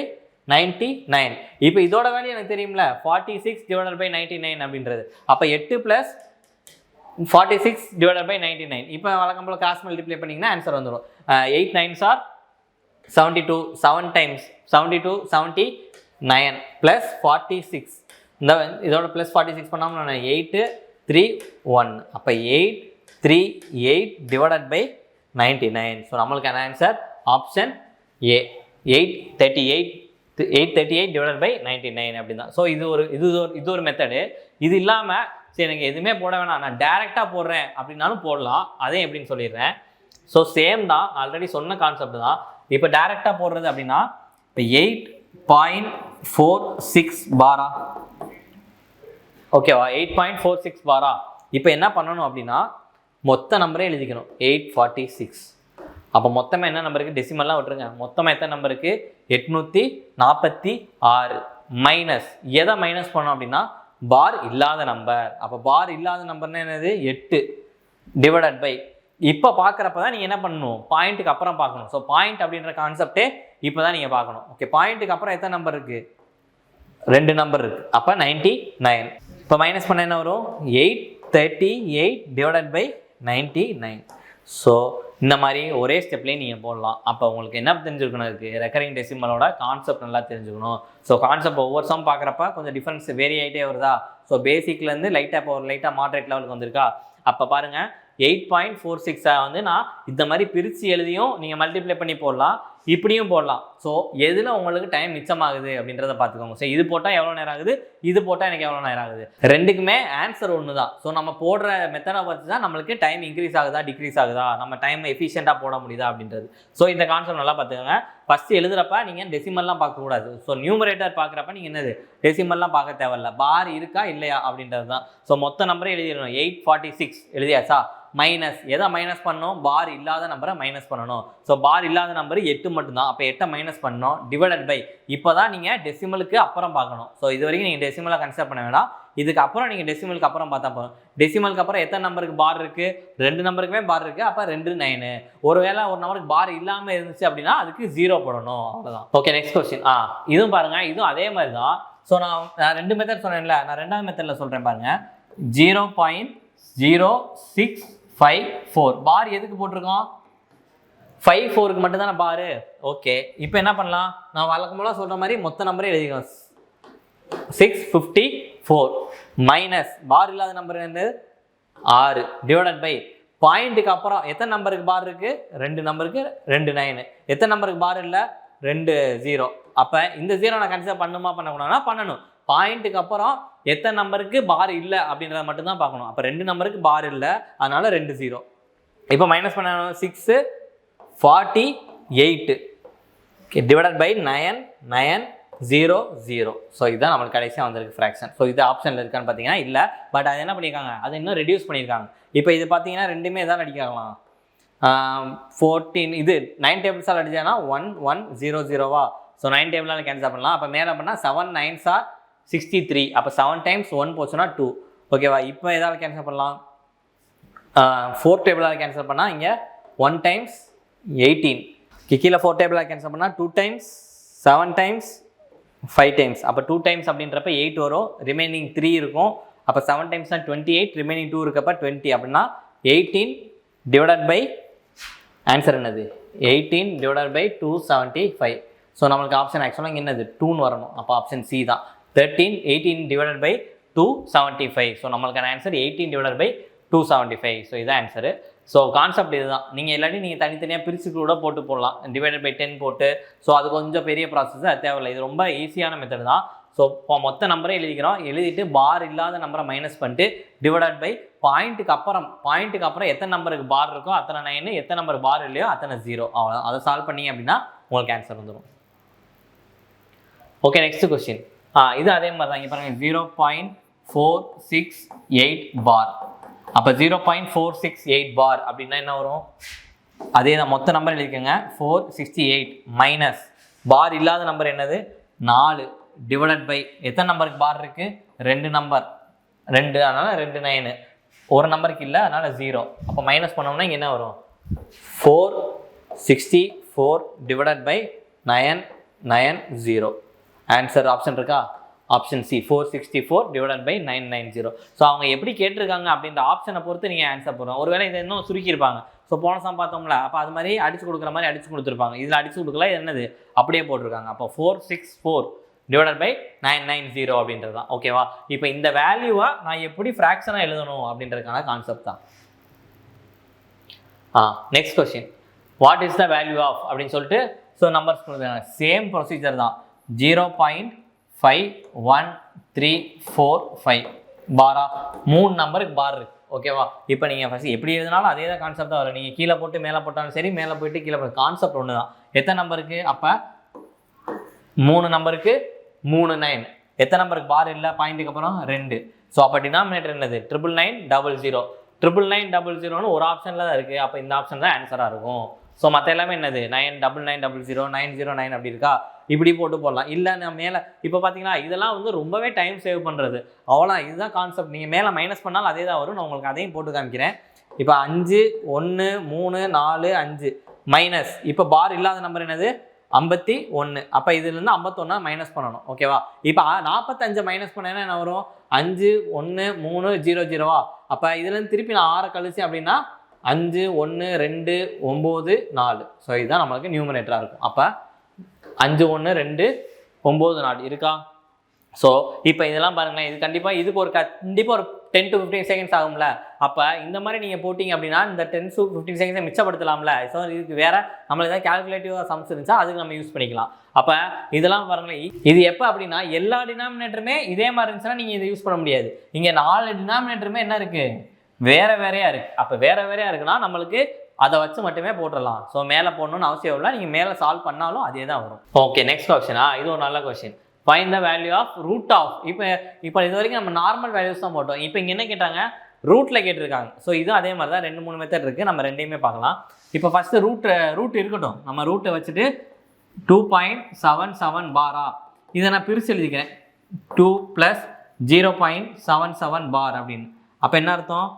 99. இப்போ இதோட வேல்யூ எனக்கு தெரியும்ல 46 டிவைடட் பை 99 அப்படின்றது. அப்போ 8 + 46 டிவைடட் பை 99. இப்போ வழக்கம் போல் கிராஸ் மல்டிப்ளை பண்ணிங்கன்னா ஆன்சர் வந்துடும். 8 9s are 72, 7 times 72 79 + 46. இந்த இதோட ப்ளஸ் 46 பண்ணாமல் நான் 8 3 1. அப்போ 838 டிவைடட் பை 99. ஸோ நம்மளுக்கான answer option A 838 divided by 99 அப்படின்னு தான். ஸோ இது ஒரு மெத்தடு. இது இல்லாமல் சரி எனக்கு எதுவுமே போட வேணாம், நான் டேரெக்டாக போடுறேன் அப்படின்னாலும் போடலாம். அதே எப்படின்னு சொல்லிடுறேன். ஸோ சேம் தான், ஆல்ரெடி சொன்ன கான்செப்ட் தான். இப்போ டேரெக்டாக போடுறது அப்படின்னா இப்போ 8.46 பாரா, ஓகேவா? 8.46 பாரா. இப்போ என்ன பண்ணணும் அப்படின்னா மொத்த நம்பரே எழுதிக்கணும் 846. அப்போ மொத்தமாக என்ன நம்பருக்கு டெசிமல்லாம் விட்டுருங்க. மொத்தமாக எத்தனை நம்பருக்கு 846 மைனஸ் எதை மைனஸ் பண்ணோம் அப்படின்னா பார் இல்லாத நம்பர். அப்போ பார் இல்லாத நம்பர்னா என்னது 8 டிவைடட் பை. இப்போ பார்க்குறப்ப தான் நீங்கள் என்ன பண்ணணும் பாயிண்ட்டுக்கு அப்புறம் பார்க்கணும். ஸோ பாயிண்ட் அப்படின்ற கான்செப்டே இப்போ தான் நீங்கள் பார்க்கணும். ஓகே, பாயிண்ட்டுக்கு அப்புறம் எத்தனை நம்பர் இருக்குது? 2 நம்பர் இருக்குது. அப்போ 99. இப்போ மைனஸ் பண்ண என்ன வரும் 838 டிவைடட் பை 99. ஸோ இந்த மாதிரி ஒரே ஸ்டெப்லேயே நீங்கள் போடலாம். அப்போ உங்களுக்கு என்ன தெரிஞ்சுக்கணும் இருக்குது ரெக்கரிங் டெசிமலோட கான்செப்ட் நல்லா தெரிஞ்சுக்கணும். ஸோ கான்செப்ட் ஒவ்வொரு சம் பார்க்குறப்ப கொஞ்சம் டிஃப்ரென்ஸ் வேரி ஆகிட்டே வருதா? ஸோ பேசிக்லேருந்து லைட்டாக இப்போ ஒரு லைட்டாக மாட்ரேட் லெவலுக்கு வந்திருக்கா? அப்போ பாருங்கள் 8.46 வந்து நான் இந்த மாதிரி பிரித்து எழுதியும் நீங்கள் மல்டிப்ளை பண்ணி போடலாம், இப்படியும் போடலாம். ஸோ எதில் உங்களுக்கு டைம் மிச்சமாகுது அப்படின்றத பார்த்துக்கோங்க. ஸோ இது போட்டால் எவ்வளோ நேரம் ஆகுது, இது போட்டால் எனக்கு எவ்வளோ நேரம் ஆகுது, ரெண்டுக்குமே ஆன்சர் ஒன்று தான். ஸோ நம்ம போடுற மெத்தடை வச்சு தான் நம்மளுக்கு டைம் இன்க்ரீஸ் ஆகுதா டிக்ரீஸ் ஆகுதா, நம்ம டைம் எஃபிஷியண்ட்டாக போட முடியுதா அப்படின்றது. ஸோ இந்த கான்செப்ட் நல்லா பார்த்துக்கோங்க. ஃபஸ்ட்டு எழுதுறப்ப நீங்கள் டெசிமல்லாம் பார்க்கக்கூடாது. ஸோ நியூமரேட்டர் பார்க்குறப்ப நீங்கள் என்னது டெசிமல்லாம் பார்க்க தேவையில்ல, பார் இருக்கா இல்லையா அப்படின்றது தான். ஸோ மொத்த நம்பரே எழுதிடணும். 846 எழுதியாச்சா? மைனஸ் எதை மைனஸ் பண்ணணும்? பார் இல்லாத நம்பரை மைனஸ் பண்ணணும். ஸோ பார் இல்லாத நம்பர் 8 மட்டும்தான். அப்போ 8 மைனஸ் பண்ணணும் டிவைடட் பை. இப்போ தான் நீங்கள் டெசிமலுக்கு அப்புறம் பார்க்கணும். ஸோ இது வரைக்கும் நீங்கள் டெசிமலை கன்சிடர் பண்ண வேண்டாம். இதுக்கு அப்புறம் நீங்கள் டெசிமலுக்கு அப்புறம் பார்த்தா போதும். டெசிமலுக்கு அப்புறம் எத்தனை நம்பருக்கு பார் இருக்குது? 2 நம்பருக்குமே பார் இருக்குது. அப்போ 2 9. ஒருவேளை ஒரு நம்பருக்கு பார் இல்லாமல் இருந்துச்சு அப்படின்னா அதுக்கு 0 போடணும், அவ்வளோதான். Okay, next question. இதுவும் பாருங்கள், இதுவும் அதே மாதிரி தான். ஸோ நான் 2 மெத்தட் சொன்னேன்ல, நான் 2வது மெத்தடில் சொல்கிறேன் பாருங்கள். 0.0654 பார் எதுக்கு போட்டிருக்கோம் 54க்கு மட்டும் தானே பாரு. ஓகே, இப்போ என்ன பண்ணலாம், நான் வழக்கம் போல சொல்ற மாதிரி மொத்த நம்பரே எழுதிக்கலாம். 654 மைனஸ் பார் இல்லாத நம்பர் என்னது 6 டிவைடட் பை பாயிண்ட்டுக்கு அப்புறம் எத்தனை நம்பருக்கு பார் இருக்கு, 2 நம்பருக்கு 2 9. எத்தனை நம்பருக்கு பார் இல்லை 2 0. அப்போ இந்த 0 நான் கன்சிடர் பண்ணுமா பண்ணக்கூடாதுன்னா பண்ணணும். பாயிண்ட்டுக்கு அப்புறம் எத்தனை நம்பருக்கு பார் இல்லை அப்படின்றத மட்டும் தான் பார்க்கணும். அப்போ 2 நம்பருக்கு பார் இல்லை, அதனால 2 0. இப்போ மைனஸ் பண்ண 648 டிவைடட் பை 9900. ஸோ இதுதான் நம்மளுக்கு கடைசியாக வந்திருக்கு ஃப்ராக்ஷன். ஸோ இது ஆப்ஷனில் இருக்கான்னு பார்த்தீங்கன்னா இல்லை, பட் அது என்ன பண்ணியிருக்காங்க, அதை இன்னும் ரெடியூஸ் பண்ணியிருக்காங்க. இப்போ இது பார்த்தீங்கன்னா ரெண்டுமே தான் அடிக்கலாம். 14 இது 9 டேபிள்ஸால் அடிச்சாங்கன்னா 1100வா. ஸோ 9 டேபிளால் கேன்சல் பண்ணலாம். அப்போ மேலே பண்ணால் 7 9s are 63. அப்போ 7 times 1 போச்சுன்னா 2. ஓகேவா. இப்போ எதாவது கேன்சல் பண்ணலாம், 4 டேபிளால் கேன்சல் பண்ணால் இங்கே 1 times 18. கீழே 4 டேபிளாக கேன்சல் பண்ணால் 2 times 7 times 5 times. அப்போ 2 times அப்படின்றப்ப 8 வரும், ரிமைனிங் 3 இருக்கும். அப்போ 7 times 28, ரிமைனிங் 2 இருக்கப்போ 20. அப்படின்னா 18 டிவைடட் பை ஆன்சர் என்னது 18 டிவைடட் பை 275. ஸோ நம்மளுக்கு ஆப்ஷன் ஆக்சுவலாக இங்கே என்னது 2ன்னு வரணும். அப்போ ஆப்ஷன் சி தான் 18 டிவைடட் பை 275. ஸோ நம்மளுக்கான ஆன்சர் 18 டிவைடட் பை 275. ஸோ இதுதான் ஆன்சரு. ஸோ கான்செப்ட் இதுதான். நீங்கள் இல்லாட்டி நீங்கள் தனித்தனியாக பிரித்து கூட போட்டு போடலாம், டிவைடட் பை 10 போட்டு. ஸோ அது கொஞ்சம் பெரிய ப்ராசஸ், அது தேவையில்லை. இது ரொம்ப ஈஸியான மெத்தட் தான். ஸோ இப்போ மொத்த நம்பரை எழுதிக்கிறோம், எழுதிட்டு பார் இல்லாத நம்பரை மைனஸ் பண்ணிட்டு டிவைடட் பை பாயிண்ட்டுக்கு அப்புறம் எத்தனை நம்பருக்கு பார் இருக்கோ அத்தனை 9, எத்தனை நம்பருக்கு பார் இல்லையோ அத்தனை 0. அவ்வளோ. அதை சால்வ் பண்ணிங்க அப்படின்னா உங்களுக்கு ஆன்சர் வந்துடும். Okay, next question. இது அதே மாதிரி தான். இங்கே பாருங்கள் 0.468 பார். அப்போ 0.468 பார் அப்படின்னா என்ன வரும், அதே தான் மொத்த நம்பர் எழுதிக்கோங்க. 468 மைனஸ் பார் இல்லாத நம்பர் என்னது 4 டிவைடட் பை எத்தனை நம்பருக்கு பார் இருக்குது 2 நம்பர் 2, அதனால் 2 9. ஒரு நம்பருக்கு இல்லை, அதனால் 0. அப்போ மைனஸ் பண்ணோம்னா இங்கே என்ன வரும் 464 டிவைடட் பை 990. ஆன்சர் ஆப்ஷன் இருக்கா, option C 464 divided by 990. So அவங்க எப்படி கேட்டிருக்காங்க அப்படின்ற ஆப்ஷனை பொறுத்து நீங்கள் ஆன்சர் போடுறோம். ஒருவேளை இதை இன்னும் சுருக்கியிருப்பாங்க. ஸோ போன சம் பார்த்தோம்ல, அப்போ அது மாதிரி அடிச்சு கொடுக்குற மாதிரி அடிச்சு கொடுத்துருப்பாங்க. இதில் அடிச்சு கொடுக்கல, என்னது அப்படியே போட்டிருக்காங்க. அப்போ 464 டிவைடட் பை 990 அப்படின்றது தான். ஓகேவா. இப்போ இந்த வேல்யூவை நான் எப்படி ஃப்ராக்ஷனாக எழுதணும் அப்படின்றதுக்கான கான்செப்ட் தான். Next question, what is the value of அப்படின்னு சொல்லிட்டு ஸோ நம்பர்ஸ் கொடுக்குறாங்க. சேம் ப்ரொசீஜர் தான். 0.5135 பாரா, 3 நம்பருக்கு பார் இருக்கு. ஓகேவா. இப்போ நீங்கள் ஃபஸ்ட் எப்படி எழுதினாலும் அதே தான் கான்செப்ட் தான் வரும். நீங்கள் கீழே போட்டு மேலே போட்டாலும் சரி, மேலே போயிட்டு கீழே போட்டு கான்செப்ட் ஒன்று தான். எத்தனை நம்பருக்கு, அப்போ 3 நம்பருக்கு 3 9. எத்தனை நம்பருக்கு பார் இல்லை பாயிண்ட்டுக்கு அப்புறம் 2. ஸோ அப்போ டினாமினேட்டர் என்னது 99900. 99900ன்னு ஒரு ஆப்ஷனில் தான் இருக்குது. அப்போ இந்த ஆப்ஷன் தான் ஆன்சராக இருக்கும். ஸோ மற்ற எல்லாமே என்னது 99900 909 அப்படி இருக்கா, இப்படி போட்டு போடலாம். இல்லை நான் மேலே இப்போ பார்த்தீங்கன்னா இதெல்லாம் வந்து ரொம்பவே டைம் சேவ் பண்ணுறது. அவ்வளோ இதுதான் கான்செப்ட். நீங்கள் மேலே மைனஸ் பண்ணாலும் அதே தான் வரும். நான் உங்களுக்கு அதையும் போட்டு காமிக்கிறேன். இப்போ 5 1 3 4 5 மைனஸ், இப்போ பார் இல்லாத நம்பர் என்னது 51. அப்போ இதுலேருந்து 51 மைனஸ் பண்ணணும். ஓகேவா. இப்போ 45 மைனஸ் பண்ணேன்னா என்ன வரும் 5 1 3 0 0வா. அப்போ இதுலேருந்து திருப்பி நான் 6 கழிச்சு அப்படின்னா 5 1 2 9 4. ஸோ இதுதான் நம்மளுக்கு நியூமரேட்டராக இருக்கும். அப்போ 5 1 2 9 4 இருக்கா. ஸோ இப்போ இதெல்லாம் பாருங்களேன், இது கண்டிப்பாக இதுக்கு ஒரு 10 to 15 செகண்ட்ஸ் ஆகும்ல. அப்போ இந்த மாதிரி நீங்கள் போட்டிங்க அப்படின்னா இந்த 10 to 15 செகண்ட்ஸை மிச்சப்படுத்தலாம்ல. ஸோ இதுக்கு வேறு நம்மளுக்கு ஏதாவது கேல்குலேட்டிவாக சம்ஸ் இருந்துச்சா அதுக்கு நம்ம யூஸ் பண்ணிக்கலாம். அப்போ இதெல்லாம் பாருங்களேன், இது எப்போ அப்படின்னா எல்லா டினாமினேட்டருமே இதே மாதிரி இருந்துச்சுன்னா நீங்கள் இதை யூஸ் பண்ண முடியாது. இங்கே 4 டினாமினேட்டருமே என்ன இருக்குது வேறு வேறையாக இருக்குது. அப்போ வேறு வேறையாக இருக்குன்னா நம்மளுக்கு அதை வச்சு மட்டுமே போட்டுடலாம். ஸோ மேலே போடணும்னு அவசியம் இல்லை, நீங்கள் மேலே சால்வ் பண்ணாலும் அதே தான் வரும். ஓகே, நெக்ஸ்ட் கொஸ்டினா, இது ஒரு நல்ல question. Find the value of root of. இப்போ இது வரைக்கும் நம்ம நார்மல் வேல்யூஸ் தான் போட்டோம். இப்போ இங்கே என்ன கேட்டாங்க ரூட்டில் கேட்டிருக்காங்க. ஸோ இதுவும் அதே மாதிரி தான் 2 3 மெத்தட் இருக்குது. நம்ம ரெண்டையுமே பார்க்கலாம். இப்போ ஃபஸ்ட்டு ரூட் இருக்கட்டும். நம்ம ரூட்டை வச்சுட்டு 2.77 பாரா, இதை நான் பிரித்து எழுதிக்கிறேன் 2 + 0.77 பார் அப்படின்னு. அப்போ என்ன அர்த்தம்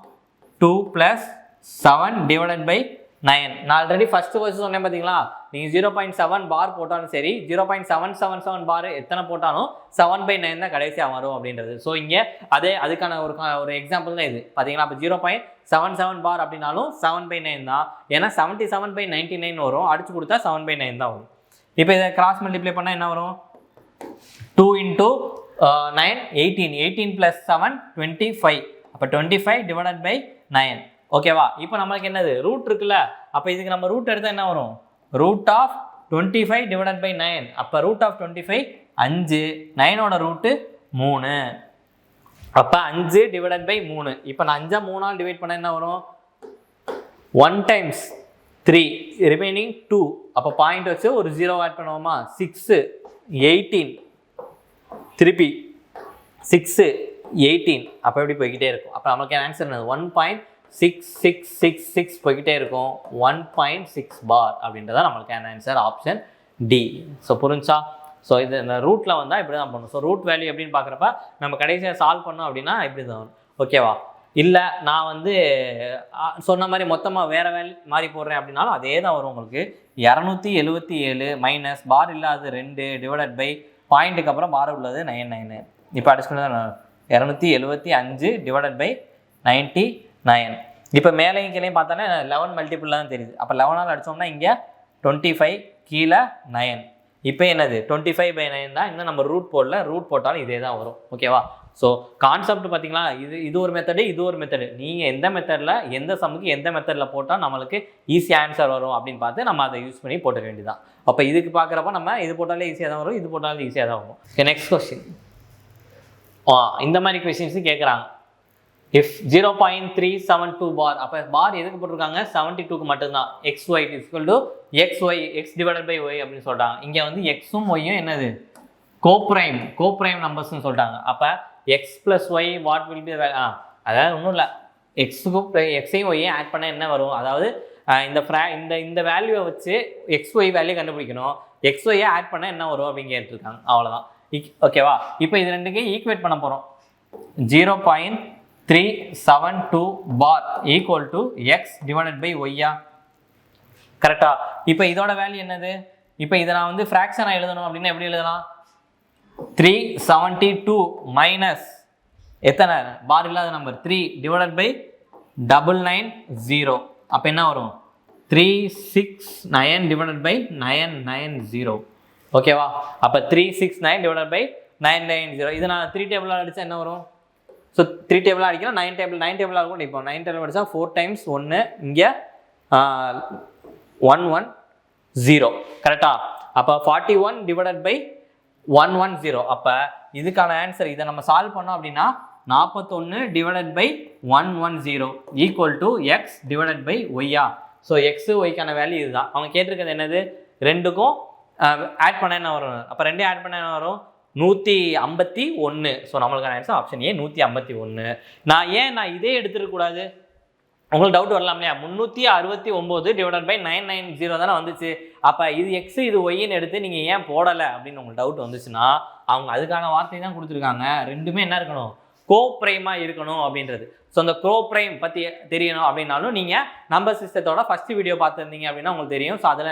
2 + 7 டிவைடட் பை 9. நான் ஆல்ரெடி ஃபர்ஸ்ட் கொஸ்டின் சொன்னேன் பார்த்தீங்களா, நீங்கள் 0.7 பார் போட்டாலும் சரி 0.777 பார் எத்தனை போட்டாலும் 7/9 தான் கடைசியாக வரும் அப்படின்றது. ஸோ இங்கே அதுக்கான ஒரு எக்ஸாம்பிள் தான் இது பார்த்தீங்களா. அப்போ 0.77 பார் அப்படின்னாலும் 7/9 தான், ஏன்னா 77/99 வரும், அடிச்சு கொடுத்தா 7/9 தான் வரும். இப்போ இதை கிராஸ் மல்டிப்ளை பண்ணால் என்ன வரும்? 2 × 9 18, 18 + 7 25. அப்போ 25/9. ஓகேவா? இப்போ நம்மளுக்கு என்னது ரூட் இருக்குல்ல, அப்போ இதுக்கு நம்ம ரூட் எடுத்தால் என்ன வரும்? √25/9. அப்போ √25 5, 9ஓட ரூட்டு 3, அப்போ 5/3. இப்போ நான் 5 3ஆல் டிவைட் பண்ண என்ன வரும்? 1 × 3 ரிமைனிங் 2. அப்போ பாயிண்ட் வச்சு ஒரு 0 ஆட் பண்ணுவோமா? 6 18 திருப்பி 6 18. அப்போ எப்படி போய்கிட்டே இருக்கும். அப்போ நமக்கு ஆன்சர் என்னது? 1.6666 போய்கிட்டே இருக்கும். 1.6 பார் அப்படின்றத நம்மளுக்கான ஆன்சர் ஆப்ஷன் டி. ஸோ புரிஞ்சா? ஸோ இது இந்த ரூட்டில் வந்தால் இப்படி தான் பண்ணணும். ஸோ ரூட் வேல்யூ எப்படின்னு பார்க்குறப்ப நம்ம கடைசியாக சால்வ் பண்ணோம் அப்படின்னா இப்படி தான் வரும். ஓகேவா? இல்லை நான் வந்து சொன்ன மாதிரி மொத்தமாக வேறு வேல்யூ மாதிரி போடுறேன் அப்படின்னாலும் அதே தான் வரும் உங்களுக்கு. 277 மைனஸ் பார் இல்லாது 2 டிவைடட் பை பாயிண்ட்டுக்கு அப்புறம் பார் உள்ளது 99. இப்போ அடிச்சுக்கிட்டு தான் 275 டிவைடட் பை 99. இப்போ மேலேயும் கீழே பார்த்தாலே 11 மல்டிபிள் தான் தெரியுது. அப்போ 11ஆல் அடித்தோம்னா இங்கே 25 கீழே 9. இப்போ என்னது 25/9 தான். இன்னும் நம்ம ரூட் போடல, ரூட் போட்டாலும் இதே தான் வரும். ஓகேவா? ஸோ கான்செப்ட் பார்த்தீங்களா, இது ஒரு மெத்தடு, இது ஒரு மெத்தடு. நீங்கள் எந்த மெத்தடில் எந்த சம்முக்கு எந்த மெத்தடில் போட்டால் நம்மளுக்கு ஈஸி ஆன்சர் வரும் அப்படின்னு பார்த்து நம்ம அதை யூஸ் பண்ணி போட்டுக்க வேண்டியதான். அப்போ இதுக்கு பார்க்குறப்ப நம்ம இது போட்டாலே ஈஸியாக தான் வரும், இது போட்டாலும் ஈஸியாக தான் வரும். Next question. இந்த மாதிரி கொஸ்டின்ஸும் கேட்குறாங்க. இஃப் 0.372 பார், அப்போ பார் எதுக்கு போட்டிருக்காங்க? 72க்கு மட்டும்தான். xy = x divided by y அப்படின்னு சொல்கிறாங்க. இங்கே வந்து எக்ஸும் ஒய்யும் என்னது? கோப்ரைம் நம்பர்ஸ்ன்னு சொல்லிட்டாங்க. அப்போ x + y what will be, அதாவது ஒன்றும் இல்லை, எக்ஸையும் ஒய்யும் ஆட் பண்ண என்ன வரும்? அதாவது இந்த வேல்யூவை வச்சு xy வேல்யூ கண்டுபிடிக்கணும். xyயை ஆட் பண்ண என்ன வரும் அப்படின்னு கேட்டுருக்காங்க. அவ்வளோதான். ஓகேவா? இப்போ இது ரெண்டுக்கு ஈக்குவேட் பண்ண போகிறோம். 0.372 bar equal to X divided by ஒய்யா. கரெக்டா? இப்போ இதோட வேல்யூ என்னது? இப்போ இதை நான் வந்து ஃப்ராக்ஷனாக எழுதணும் அப்படின்னா எப்படி எழுதலாம்? 372 மைனஸ் எத்தனை பார் இல்லாத நம்பர் 3 டிவைடட் பை 990. அப்போ என்ன வரும்? 369 டிவைடட் பை 990. ஓகேவா? அப்போ 369 டிவைடட் பை 990. இது நான் 3 டேபிளாக அடித்தா என்ன வரும்? ஸோ 3 டேபிளாக அடிக்கலாம், 9 டேபிளாக இருக்கும். இப்போ 9 டேபிள் அடித்தா 4 டைம்ஸ் 1, இங்கே 110. கரெக்டா? அப்போ 41 டிவைடட் பை 110. அப்போ இதுக்கான ஆன்சர் இதை நம்ம சால்வ் பண்ணோம் அப்படின்னா 41 divided by 110 equal to X divided by ஒய்யா. ஸோ எக்ஸு ஒய்க்கான வேல்யூ இதுதான். அவங்க கேட்டிருக்கிறது என்னது? ரெண்டுக்கும் ஆட் பண்ண என்ன வரும்? அப்போ ரெண்டே ஆட் பண்ண என்ன வரும்? 151. ஸோ நம்மளுக்கான ஆன்சர் ஆப்ஷன் ஏ 151. நான் இதே எடுத்துருக்கக்கூடாது. உங்களுக்கு டவுட் வரலாம் இல்லையா? 369 டிவைடட் பை 990 தானே வந்துச்சு. அப்போ இது எக்ஸ் இது ஒய்ன்னு எடுத்து நீங்கள் ஏன் போடலை அப்படின்னு உங்களுக்கு டவுட் வந்துச்சுன்னா அவங்க அதுக்கான வார்த்தை தான் கொடுத்துருக்காங்க. ரெண்டுமே என்ன இருக்கணும்? கோப்ரைமாக இருக்கணும் அப்படின்றது. ஸோ அந்த கோப்ரைம் பற்றி தெரியணும் அப்படின்னாலும் நீங்கள் நம்பர் சிஸ்டத்தோட ஃபஸ்ட்டு வீடியோ பார்த்துருந்தீங்க அப்படின்னா உங்களுக்கு தெரியும். ஸோ அதில்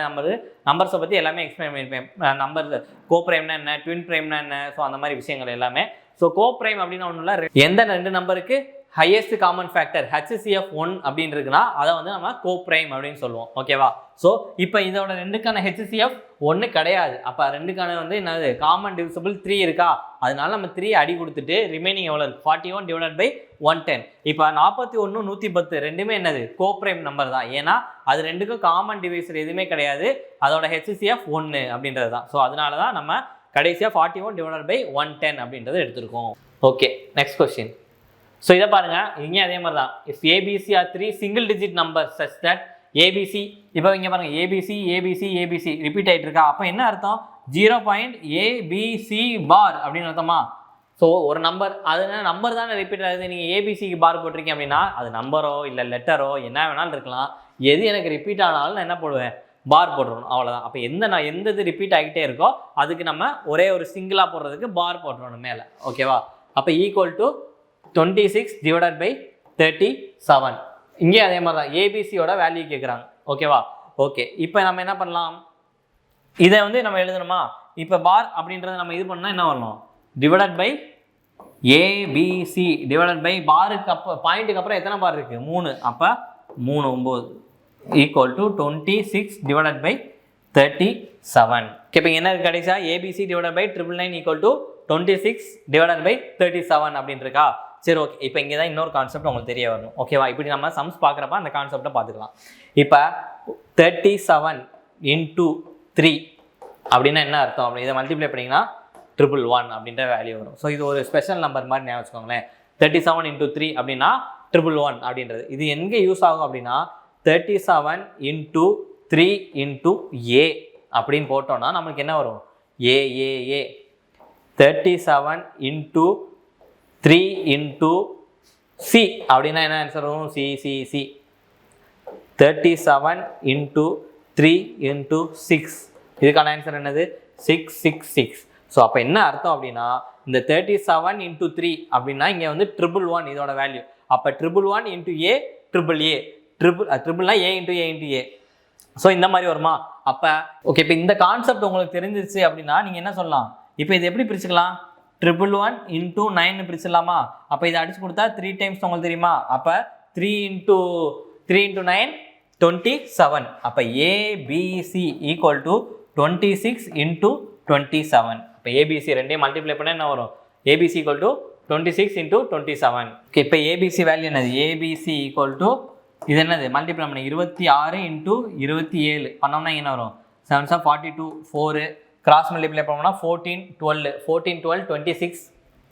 நம்பர்ஸை பற்றி எல்லாமே எக்ஸ்பிளைன் பண்ணியிருப்பேன். நம்பர் கோப்ரைம்னா என்ன, ட்வின் ப்ரைம்னா என்ன, ஸோ அந்த மாதிரி விஷயங்கள் எல்லாமே. ஸோ கோப்ரைம் அப்படின்னா ஒன்றும் இல்லை, எந்த 2 நம்பருக்கு ஹையஸ்ட் காமன் ஃபேக்டர் HCF 1 அப்படின்னு இருக்குன்னா அதை வந்து நம்ம கோப்ரைம் அப்படின்னு சொல்லுவோம். ஓகேவா? ஸோ இப்போ இதோட 2க்கான HCF 1 கிடையாது. அப்போ 2க்கான வந்து என்னது? காமன் டிவிசிபிள் 3 இருக்கா? அதனால நம்ம 3 அடி கொடுத்துட்டு ரிமைனிங் எவ்வளோ இருக்கு? 41 டிவைடட் பை 110. இப்போ 41 110 ரெண்டுமே என்னது? கோப்ரைம் நம்பர் தான். ஏன்னா அது ரெண்டுக்கும் காமன் டிவைசர் எதுவுமே கிடையாது. அதோட HCF 1 அப்படின்றது தான். ஸோ அதனால தான் நம்ம கடைசியாக 41 டிவைடட் பை 110 அப்படின்றத எடுத்திருக்கோம். Okay, next question. ஸோ இதை பாருங்கள், இங்கே அதே மாதிரி தான். If ABC are 3 single digit number such that ABC, இப்போ இங்கே பாருங்கள் ஏபிசி ரிப்பீட் ஆகிட்டு இருக்கா? அப்போ என்ன அர்த்தம்? 0.ABC பார் அப்படின்னு அர்த்தமா? ஸோ ஒரு நம்பர் அது நம்பர் தானே ரிப்பீட் ஆகுது. நீங்கள் ஏபிசிக்கு பார் போட்டிருக்கீங்க அப்படின்னா அது நம்பரோ இல்லை லெட்டரோ என்ன வேணாலும் இருக்கலாம். எது எனக்கு ரிப்பீட் ஆனாலும் நான் என்ன போடுவேன்? பார் போட்டுருணும். அவ்வளோதான். அப்போ எந்த இது ரிப்பீட் ஆகிட்டே இருக்கோ அதுக்கு நம்ம ஒரே ஒரு சிங்கிளாக போடுறதுக்கு பார் போட்டுருணும் மேலே. ஓகேவா? அப்போ ஈக்குவல் டு 26 டிவைடட் பை 37. இங்கே அதே மாதிரி தான் ஏபிசியோட வேல்யூ கேட்குறாங்க. ஓகேவா? ஓகே, இப்போ நம்ம என்ன பண்ணலாம், இதை வந்து நம்ம எழுதணுமா? இப்போ பார் அப்படின்றத நம்ம இது பண்ணால் என்ன வரணும், divided by ABC divided by பாருக்கு பாயிண்ட்டுக்கு அப்புறம் எத்தனை பார் இருக்குது, 3, அப்போ 3 9 ஈக்குவல் டு 26 டிவைடட் பை 37. இப்போ என்ன இருக்கு கடைசியா, ABC divided by 999 equal to 26 divided by 37 அப்படின்னு இருக்கா? சரி, ஓகே. இப்போ இங்கே தான் இன்னொரு கான்செப்ட் உங்களுக்கு தெரிய வரணும். ஓகேவா? இப்படி நம்ம சம்ஸ் பார்க்குறப்ப அந்த கான்செப்டை பார்த்துக்கலாம். இப்போ 37 இன்டூ 3 அப்படின்னா என்ன அர்த்தம், அப்படி இதை மல்டிப்ளை பண்ணிங்கன்னா 111 அப்படின்ற வேல்யூ வரும். ஸோ இது ஒரு ஸ்பெஷல் நம்பர் மாதிரி ஞாபகம் வச்சுக்கோங்களேன். 37 இன்டூ 3 அப்படின்னா 111 அப்படின்றது. இது எங்கே யூஸ் ஆகும் அப்படின்னா 37 இன்டூ 3 இன்டூ ஏ அப்படின்னு போட்டோம்னா நமக்கு என்ன வரும், ஏ 37 இன்டூ 3 இன்டூ சி அப்படின்னா என்ன ஆன்சர் வரும், சி 37 இன்டூ 3 இன்டூ 6, இதுக்கான ஆன்சர் என்னது 666. ஸோ அப்போ என்ன அர்த்தம் அப்படின்னா இந்த 37 இன்டூ 3 அப்படின்னா இங்கே வந்து 111 இதோட வேல்யூ. அப்போ 111 into A ட்ரிபிள்னா A into A. So இந்த மாதிரி வருமா? அப்போ ஓகே, இப்போ இந்த கான்செப்ட் உங்களுக்கு தெரிஞ்சிருச்சு அப்படின்னா நீங்கள் என்ன சொல்லலாம், இப்போ இது எப்படி பிரிச்சுக்கலாம், 111 இன்டூ 9 பிரிச்சிடலாமா? அப்போ இதை அடிச்சு கொடுத்தா 3 டைம்ஸ் உங்களுக்கு தெரியுமா? அப்போ 3 இன்டூ 9 27. அப்போ ஏபிசி ஈக்குவல் டு 26 இன்டூ 27. இப்போ ஏபிசி ரெண்டையும் மல்டிப்ளை பண்ணால் என்ன வரும், ABC equal to 26 into 27. Okay, இப்போ ஏபிசி வேல்யூ என்னது, ஏபிசி ஈக்குவல் டு இது என்னது மல்டிப்ளை பண்ண 26 இன்டூ 27 பண்ணோம்னா என்ன வரும், 7 42 4 கிராஸ் மல்டிப்ளை பண்ணோம்னா 14 12 26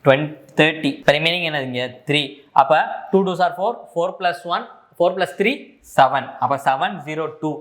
30. இப்போ ரிமைனிங் என்னது இங்கே 3. அப்போ 2 2s are 4 4 + 1 4 + 3 7. அப்போ 702.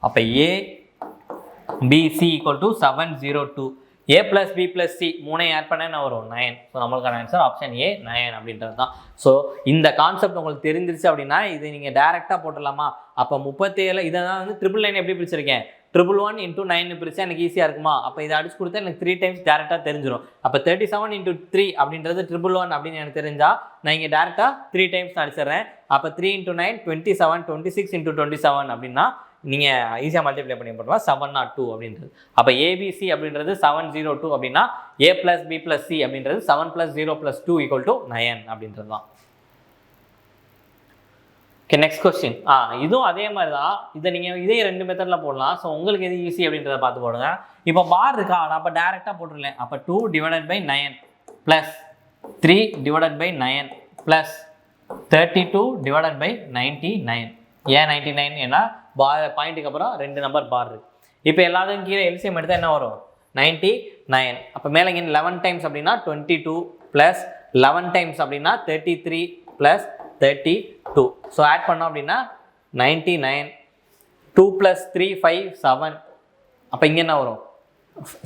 அப்போ ABC equal to 702. A + B + C 3 add பண்ண என்ன வரும், 9. ஸோ நம்மளுக்கான ஆன்சர் ஆப்ஷன் ஏ 9 அப்படின்றது தான். ஸோ இந்த கான்செப்ட் உங்களுக்கு தெரிஞ்சிருச்சு அப்படின்னா இது நீங்கள் டேரெக்டாக போட்டுடலாமா? அப்போ 37 இதை தான் வந்து 999 எப்படி பிரிச்சிருக்கேன், 111 இன்டூ 9 பிரிச்சா எனக்கு ஈஸியாக இருக்குமா? அப்போ இதை அடிச்சு கொடுத்தா எனக்கு 3 டைம்ஸ் டேரெக்டாக தெரிஞ்சிடும். அப்போ 37 இன்டூ 3 அப்படின்றது 111 அப்படின்னு எனக்கு தெரிஞ்சால் நான் இங்கே டேரெக்டாக 3 டைம்ஸ் அடிச்சிடுறேன். அப்போ 3 இன்டூ 9 27 26 இன்டூ 27 அப்படின்னா நீங்கள் ஈஸியாக மல்டிப்ளை பண்ணி போட்டுருவா 702 அப்படின்றது. அப்போ ஏபிசி அப்படின்றது 702 அப்படின்னா A + B + C அப்படின்றது 7 + 0 + 2 = 9 அப்படின்றது தான். Okay, next question. இதுவும் அதே மாதிரி தான். இதை நீங்கள் இதே 2 மெத்தடில் போடலாம். ஸோ உங்களுக்கு எது ஈஸி அப்படின்றத பார்த்து போடுங்க. இப்போ பார் இருக்கா, நான் அப்போ டேரெக்டாக போட்டுருலேன். அப்போ 2 / 9 ப்ளஸ் 3 / 9 ப்ளஸ் 32 / 99. ஏன் 99 ஏன்னா பாயிண்ட்டுக்கு அப்புறம் 2 நம்பர் பார் இருக்கு. இப்போ எல்லாத்துக்கும் கீழே எல்சிஎம் எடுத்தால் என்ன வரும், 99. அப்போ மேலே இங்கே 11 டைம்ஸ் அப்படின்னா 22 ப்ளஸ் 11 டைம்ஸ் அப்படின்னா 33 ப்ளஸ் 32. ஸோ ஆட் பண்ணோம் அப்படின்னா 99. 2 + 3 5 7. அப்போ இங்கே என்ன வரும்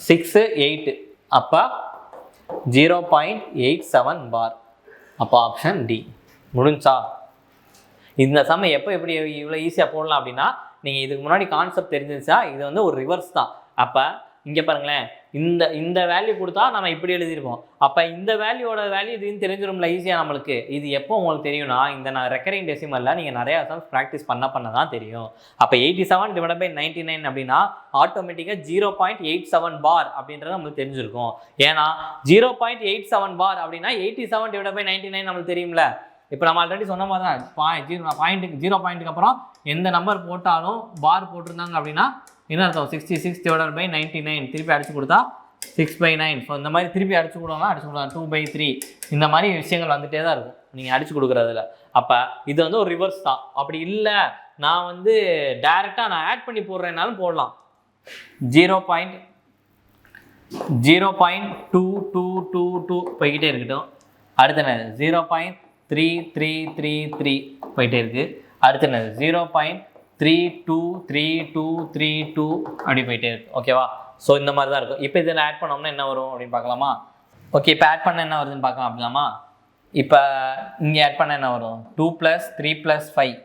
6 8. அப்போ 0.87 பார். அப்போ ஆப்ஷன் டி முடிஞ்சா. இந்த சம் எப்படி இவ்வளோ ஈஸியாக போடலாம் அப்படின்னா நீங்கள் இதுக்கு முன்னாடி கான்செப்ட் தெரிஞ்சிருச்சா, இது வந்து ஒரு ரிவர்ஸ் தான். அப்போ இங்கே பாருங்களேன், இந்த வேல்யூ கொடுத்தா நம்ம இப்படி எழுதியிருப்போம். அப்போ இந்த வேல்யூவோட வேல்யூ இதுன்னு தெரிஞ்சிடும்ல ஈஸியாக நம்மளுக்கு. இது எப்போ உங்களுக்கு தெரியும்னா இந்த நான் ரெக்கரிங் டெசிமலில் நீங்கள் நிறையா சம்ஸ் ப்ராக்டிஸ் பண்ண தான் தெரியும். அப்போ 87 / 99 அப்படின்னா ஆட்டோமேட்டிக்காக 0.87 பார் அப்படின்றது நம்மளுக்கு தெரிஞ்சிருக்கும். ஏன்னா 0.87 பார் அப்படின்னா 87 / 99 நம்மளுக்கு தெரியும்ல. இப்போ நம்ம ஆல்ரெடி சொன்ன மாதிரி தான் பாயிண்ட்டுக்கு 0 பாயிண்ட்டுக்கு அப்புறம் எந்த நம்பர் போட்டாலும் பார் போட்டிருந்தாங்க அப்படின்னா என்ன அர்த்தம், 66 / 99 திருப்பி அடிச்சு கொடுத்தா 6/9. ஸோ இந்த மாதிரி திருப்பி அடிச்சு கொடுக்கலாம் 2/3 இந்த மாதிரி விஷயங்கள் வந்துகிட்டே தான் இருக்கும் நீங்கள் அடிச்சு கொடுக்குறதுல. அப்போ இது வந்து ஒரு ரிவர்ஸ் தான். அப்படி இல்லை நான் வந்து டைரெக்டாக நான் ஆட் பண்ணி போடுறேன்னாலும் போடலாம். 0.2222 போய்கிட்டே இருக்கட்டும். அடுத்த என்ன 0.3333 போயிட்டே இருக்குது. அடுத்து என்ன 0.323232 அப்படி போயிட்டே இருக்கு. ஓகேவா? ஸோ இந்த மாதிரி தான் இருக்கும். இப்போ இதில் ஆட் பண்ணோம்னா என்ன வரும் அப்படின்னு பார்க்கலாமா? ஓகே, இப்போ ஆட் பண்ண என்ன வருதுன்னு பார்க்கலாம் அப்படிலாமா? இப்போ இங்கே ஆட் பண்ண என்ன வரும், 2 + 3 + 5.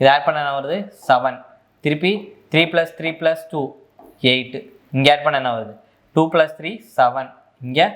இது ஆட் பண்ண என்ன வருது 7. திருப்பி 3 + 3 + 2 8. இங்கே ஆட் பண்ண என்ன வருது 2 + 3 7. இங்கே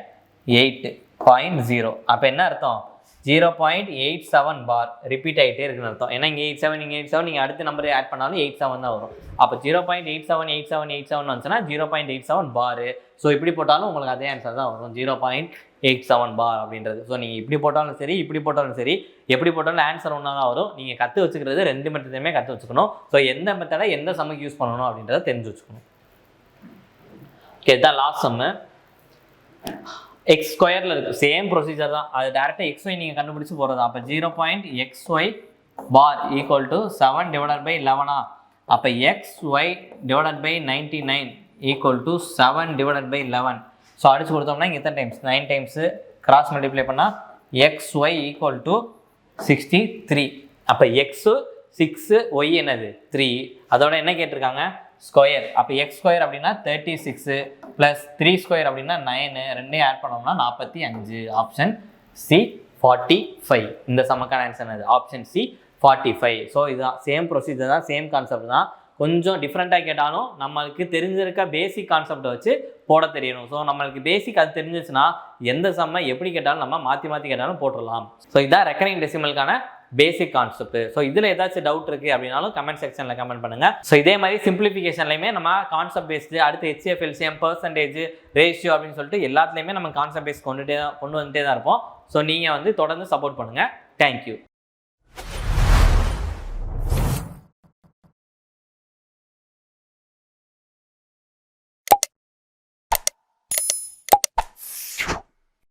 8.0. அப்போ என்ன அர்த்தம், 0.87 பார் ரிப்பீட் ஆகிட்டே இருக்குன்னு அர்த்தம். ஏன்னா இங்கே 87 இங்கே 87 நீங்கள் அடுத்த நம்பர் ஆட் பண்ணாலும் 87 தான் வரும். அப்போ 0.878787 வந்துச்சுன்னா 0.87 பாரு. ஸோ இப்படி போட்டாலும் உங்களுக்கு அதே ஆன்சர் தான் வரும், 0.87 பார் அப்படின்றது. ஸோ நீங்கள் இப்படி போட்டாலும் சரி இப்படி போட்டாலும் சரி எப்படி போட்டாலும் ஆன்சர் ஒன்றா தான் வரும். நீங்கள் கற்று வச்சுக்கிறது 2 மெத்தடையுமே கற்று வச்சுக்கணும். ஸோ எந்த மெத்தடை எந்த சம்முக்கு யூஸ் பண்ணணும் அப்படின்றத தெரிஞ்சு வச்சுக்கணும். ஓகே, இதுதான் லாஸ்ட் சம்மு. எக்ஸ் ஸ்கொயரில் இருக்குது, சேம் ப்ரொசீஜர் தான். அது டேரெக்டாக XY நீங்கள் கண்டுபிடிச்சி போகிறது. அப்போ 0.xy bar equal to 7 divided by 11. அப்போ XY divided by 99 equal to 7 divided by 11. So அடிச்சு கொடுத்தோம்னா இங்கே எத்தனை டைம்ஸ், 9 டைம்ஸு கிராஸ் மல்டிப்ளை பண்ணால் XY ஈக்குவல் டு 63. அப்போ எக்ஸு 6, ஒய் என்னது 3. அதோட என்ன கேட்டிருக்காங்க, ஸ்கொயர். அப்போ எக்ஸ் ஸ்கொயர் அப்படின்னா 36 ப்ளஸ் 3 ஸ்கொயர் அப்படின்னா 9, ரெண்டையும் ஆட் பண்ணோம்னா 45. Option C 45. இந்த சமக்கான ஆன்சர் என்னது, ஆப்ஷன் சி 45. ஸோ இதுதான் சேம் ப்ரொசீஜர் தான், சேம் கான்செப்ட் தான். கொஞ்சம் டிஃப்ரெண்ட்டாக கேட்டாலும் நம்மளுக்கு தெரிஞ்சிருக்க பேசிக் கான்செப்டை வச்சு போட தெரியணும். ஸோ நம்மளுக்கு பேசிக் அது தெரிஞ்சிச்சுன்னா எந்த சம்மை எப்படி கேட்டாலும் நம்ம மாற்றி கேட்டாலும் போட்டுடலாம். ஸோ இதுதான் ரெக்கரிங் டெசிமலுக்கான பேசிக் கான்செப்ட். ஸோ இதில் ஏதாச்சும் டவுட் இருக்குது அப்படின்னாலும் கமெண்ட் செக்ஷனில் கமெண்ட் பண்ணுங்கள். ஸோ இதே மாதிரி சிம்பிளிஃபிகேஷன்லையுமே நம்ம கான்செப்ட் பேஸ்டு, அடுத்து HCF, LCM, பர்சன்டேஜ், ரேஷியோ அப்படின்னு சொல்லிட்டு எல்லாத்துலேயுமே நம்ம கான்செப்ட் பேஸ் கொண்டு வந்துட்டே தான் இருப்போம். ஸோ நீங்கள் வந்து தொடர்ந்து சப்போர்ட் பண்ணுங்கள். தேங்க்யூ.